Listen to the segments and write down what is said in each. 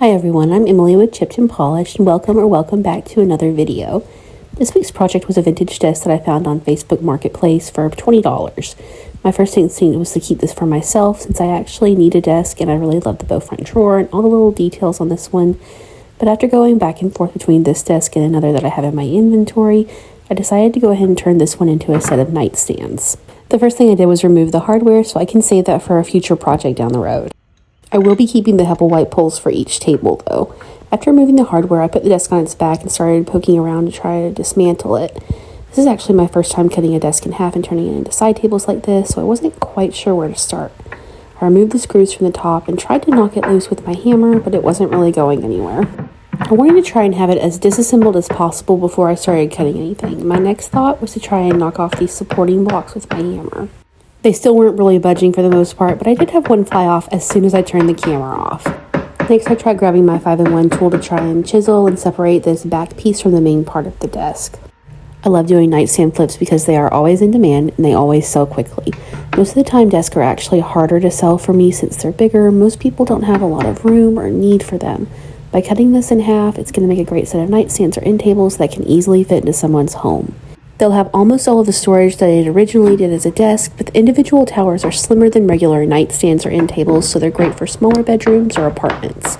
Hi everyone, I'm Emily with Chipped and Polished, and welcome back to another video. This week's project was a vintage desk that I found on Facebook Marketplace for $20. My first instinct was to keep this for myself since I actually need a desk and I really love the bow front drawer and all the little details on this one. But after going back and forth between this desk and another that I have in my inventory, I decided to go ahead and turn this one into a set of nightstands. The first thing I did was remove the hardware so I can save that for a future project down the road. I will be keeping the White poles for each table though. After removing the hardware, I put the desk on its back and started poking around to try to dismantle it. This is actually my first time cutting a desk in half and turning it into side tables like this, so I wasn't quite sure where to start. I removed the screws from the top and tried to knock it loose with my hammer, but it wasn't really going anywhere. I wanted to try and have it as disassembled as possible before I started cutting anything. My next thought was to try and knock off these supporting blocks with my hammer. They still weren't really budging for the most part, but I did have one fly off as soon as I turned the camera off. Next, I tried grabbing my 5-in-1 tool to try and chisel and separate this back piece from the main part of the desk. I love doing nightstand flips because they are always in demand and they always sell quickly. Most of the time, desks are actually harder to sell for me since they're bigger. Most people don't have a lot of room or need for them. By cutting this in half, it's going to make a great set of nightstands or end tables that can easily fit into someone's home. They'll have almost all of the storage that it originally did as a desk, but the individual towers are slimmer than regular nightstands or end tables, so they're great for smaller bedrooms or apartments.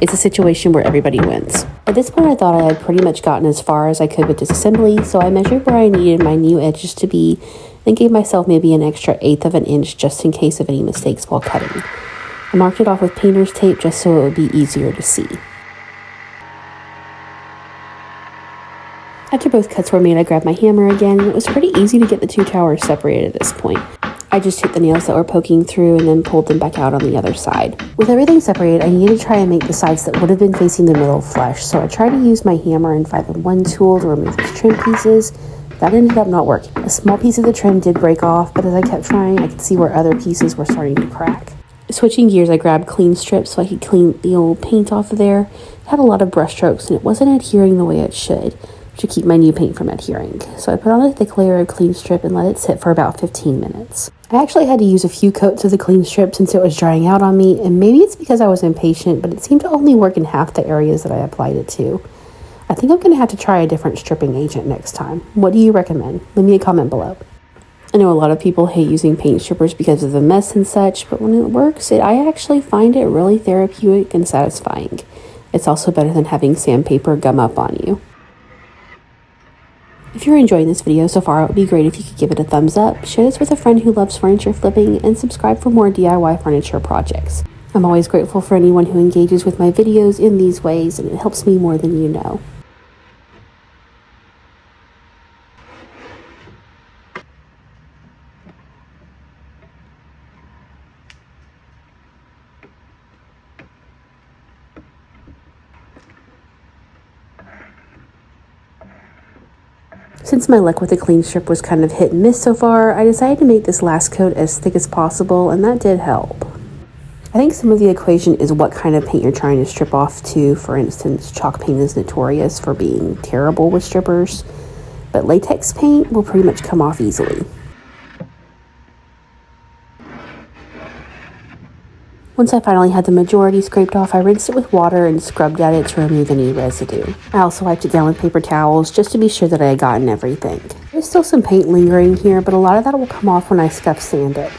It's a situation where everybody wins. At this point, I thought I had pretty much gotten as far as I could with disassembly, so I measured where I needed my new edges to be, and gave myself maybe an extra 1/8 of an inch just in case of any mistakes while cutting. I marked it off with painter's tape just so it would be easier to see. After both cuts were made, I grabbed my hammer again, and it was pretty easy to get the two towers separated at this point. I just hit the nails that were poking through and then pulled them back out on the other side. With everything separated, I needed to try and make the sides that would have been facing the middle flush, so I tried to use my hammer and 5-in-1 tool to remove these trim pieces. That ended up not working. A small piece of the trim did break off, but as I kept trying, I could see where other pieces were starting to crack. Switching gears, I grabbed Klean strips so I could clean the old paint off of there. It had a lot of brush strokes and it wasn't adhering the way it should to keep my new paint from adhering. So I put on a thick layer of Klean strip and let it sit for about 15 minutes. I actually had to use a few coats of the Klean strip since it was drying out on me, and maybe it's because I was impatient, but it seemed to only work in half the areas that I applied it to. I think I'm going to have to try a different stripping agent next time. What do you recommend? Leave me a comment below. I know a lot of people hate using paint strippers because of the mess and such, but when it works, I actually find it really therapeutic and satisfying. It's also better than having sandpaper gum up on you. If you're enjoying this video so far, it would be great if you could give it a thumbs up, share this with a friend who loves furniture flipping, and subscribe for more DIY furniture projects. I'm always grateful for anyone who engages with my videos in these ways, and it helps me more than you know. Since my luck with the Klean strip was kind of hit and miss so far, I decided to make this last coat as thick as possible, and that did help. I think some of the equation is what kind of paint you're trying to strip off to. For instance, chalk paint is notorious for being terrible with strippers, but latex paint will pretty much come off easily. Once I finally had the majority scraped off, I rinsed it with water and scrubbed at it to remove any residue. I also wiped it down with paper towels just to be sure that I had gotten everything. There's still some paint lingering here, but a lot of that will come off when I scuff sand it.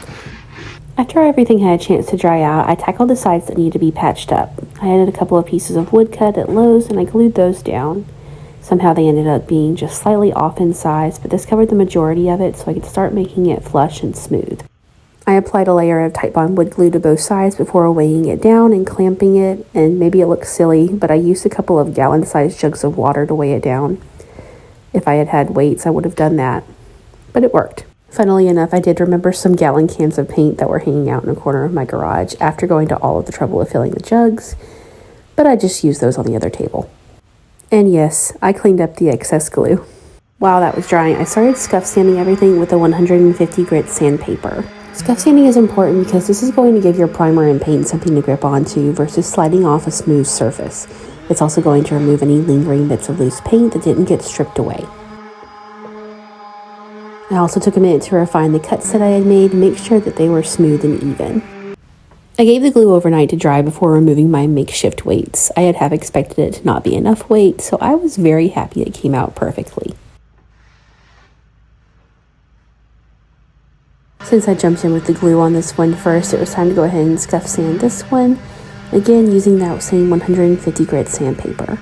After everything had a chance to dry out, I tackled the sides that needed to be patched up. I added a couple of pieces of wood cut at Lowe's and I glued those down. Somehow they ended up being just slightly off in size, but this covered the majority of it so I could start making it flush and smooth. I applied a layer of Titebond wood glue to both sides before weighing it down and clamping it, and maybe it looks silly, but I used a couple of gallon-sized jugs of water to weigh it down. If I had had weights, I would have done that, but it worked. Funnily enough, I did remember some gallon cans of paint that were hanging out in a corner of my garage after going to all of the trouble of filling the jugs, but I just used those on the other table. And yes, I cleaned up the excess glue. While that was drying, I started scuff sanding everything with a 150 grit sandpaper. Scuff sanding is important because this is going to give your primer and paint something to grip onto versus sliding off a smooth surface. It's also going to remove any lingering bits of loose paint that didn't get stripped away. I also took a minute to refine the cuts that I had made and make sure that they were smooth and even. I gave the glue overnight to dry before removing my makeshift weights. I had half expected it to not be enough weight, so I was very happy it came out perfectly. Since I jumped in with the glue on this one first, it was time to go ahead and scuff sand this one, again using that same 150 grit sandpaper.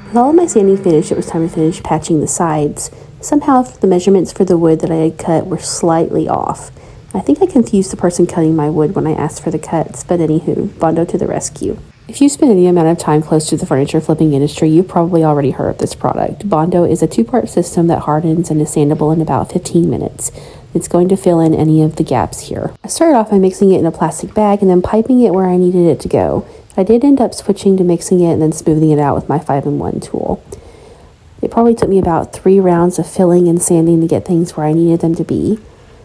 With all of my sanding finished, it was time to finish patching the sides. Somehow the measurements for the wood that I had cut were slightly off. I think I confused the person cutting my wood when I asked for the cuts, but anywho, Bondo to the rescue. If you spend any amount of time close to the furniture flipping industry, you've probably already heard of this product. Bondo is a two-part system that hardens and is sandable in about 15 minutes. It's going to fill in any of the gaps here. I started off by mixing it in a plastic bag and then piping it where I needed it to go. I did end up switching to mixing it and then smoothing it out with my 5-in-1 tool. It probably took me about 3 rounds of filling and sanding to get things where I needed them to be.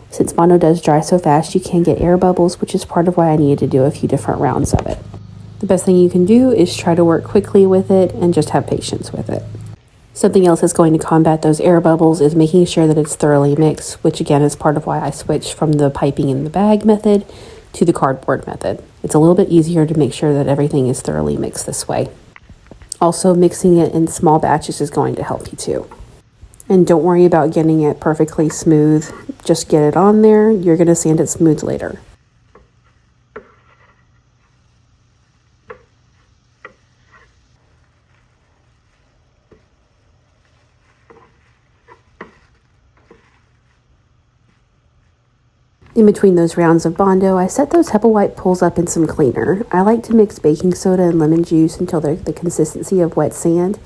Since Bondo does dry so fast, you can get air bubbles, which is part of why I needed to do a few different rounds of it. The best thing you can do is try to work quickly with it and just have patience with it. Something else that's going to combat those air bubbles is making sure that it's thoroughly mixed, which again is part of why I switched from the piping in the bag method to the cardboard method. It's a little bit easier to make sure that everything is thoroughly mixed this way. Also, mixing it in small batches is going to help you too. And don't worry about getting it perfectly smooth. Just get it on there. You're going to sand it smooth later. In between those rounds of Bondo, I set those White pulls up in some cleaner. I like to mix baking soda and lemon juice until they're the consistency of wet sand,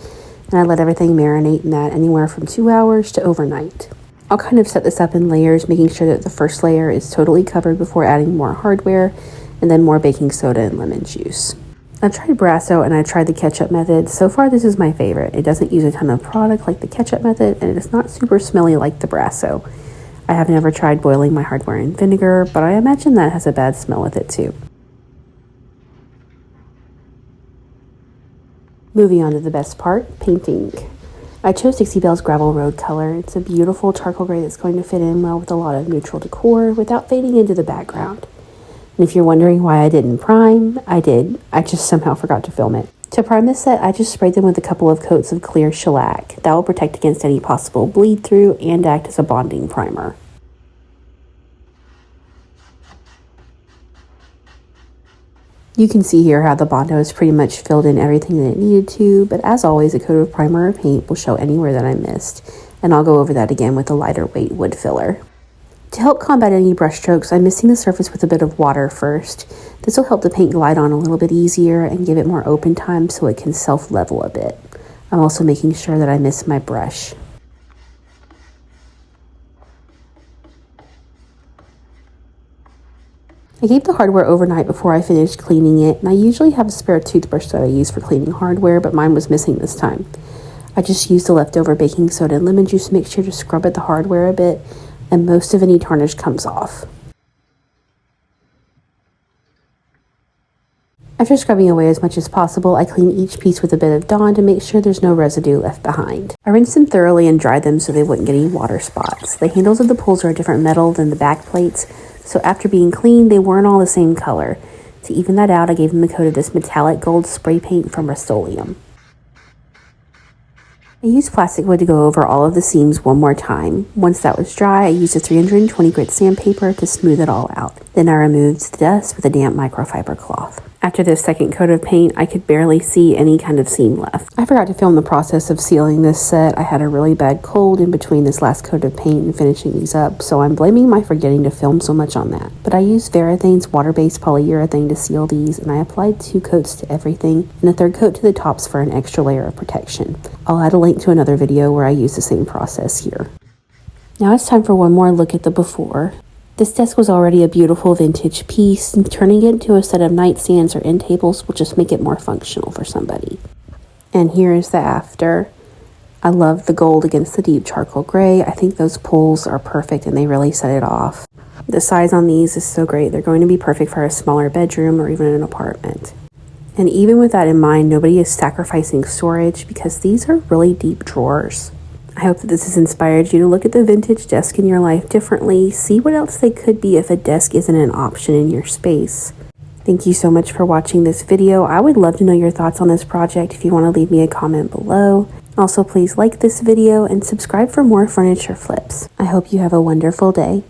and I let everything marinate in that anywhere from 2 hours to overnight. I'll kind of set this up in layers, making sure that the first layer is totally covered before adding more hardware, and then more baking soda and lemon juice. I've tried Brasso and I tried the ketchup method. So far, this is my favorite. It doesn't use a ton of product like the ketchup method, and it's not super smelly like the Brasso. I have never tried boiling my hardware in vinegar, but I imagine that has a bad smell with it too. Moving on to the best part, painting. I chose Dixie Belle's Gravel Road color. It's a beautiful charcoal gray that's going to fit in well with a lot of neutral decor without fading into the background. And if you're wondering why I didn't prime, I did. I just somehow forgot to film it. To prime this set, I just sprayed them with a couple of coats of clear shellac. That will protect against any possible bleed through and act as a bonding primer. You can see here how the Bondo has pretty much filled in everything that it needed to, but as always, a coat of primer or paint will show anywhere that I missed, and I'll go over that again with a lighter weight wood filler. To help combat any brush strokes, I'm misting the surface with a bit of water first. This will help the paint glide on a little bit easier and give it more open time so it can self-level a bit. I'm also making sure that I mist my brush. I gave the hardware overnight before I finished cleaning it, and I usually have a spare toothbrush that I use for cleaning hardware, but mine was missing this time. I just used the leftover baking soda and lemon juice to make sure to scrub at the hardware a bit, and most of any tarnish comes off. After scrubbing away as much as possible, I clean each piece with a bit of Dawn to make sure there's no residue left behind. I rinsed them thoroughly and dried them so they wouldn't get any water spots. The handles of the pulls are a different metal than the back plates, so after being cleaned, they weren't all the same color. To even that out, I gave them a coat of this metallic gold spray paint from Rust-Oleum. I used plastic wood to go over all of the seams one more time. Once that was dry, I used a 320 grit sandpaper to smooth it all out. Then I removed the dust with a damp microfiber cloth. After this second coat of paint, I could barely see any kind of seam left. I forgot to film the process of sealing this set. I had a really bad cold in between this last coat of paint and finishing these up, so I'm blaming my forgetting to film so much on that. But I used Varathane's water-based polyurethane to seal these, and I applied 2 coats to everything and a 3rd coat to the tops for an extra layer of protection. I'll add a link to another video where I use the same process here. Now it's time for one more look at the before. This desk was already a beautiful vintage piece, and turning it into a set of nightstands or end tables will just make it more functional for somebody. And here is the after. I love the gold against the deep charcoal gray. I think those pulls are perfect and they really set it off. The size on these is so great. They're going to be perfect for a smaller bedroom or even an apartment. And even with that in mind, nobody is sacrificing storage because these are really deep drawers. I hope that this has inspired you to look at the vintage desk in your life differently, see what else they could be if a desk isn't an option in your space. Thank you so much for watching this video. I would love to know your thoughts on this project if you want to leave me a comment below. Also, please like this video and subscribe for more furniture flips. I hope you have a wonderful day.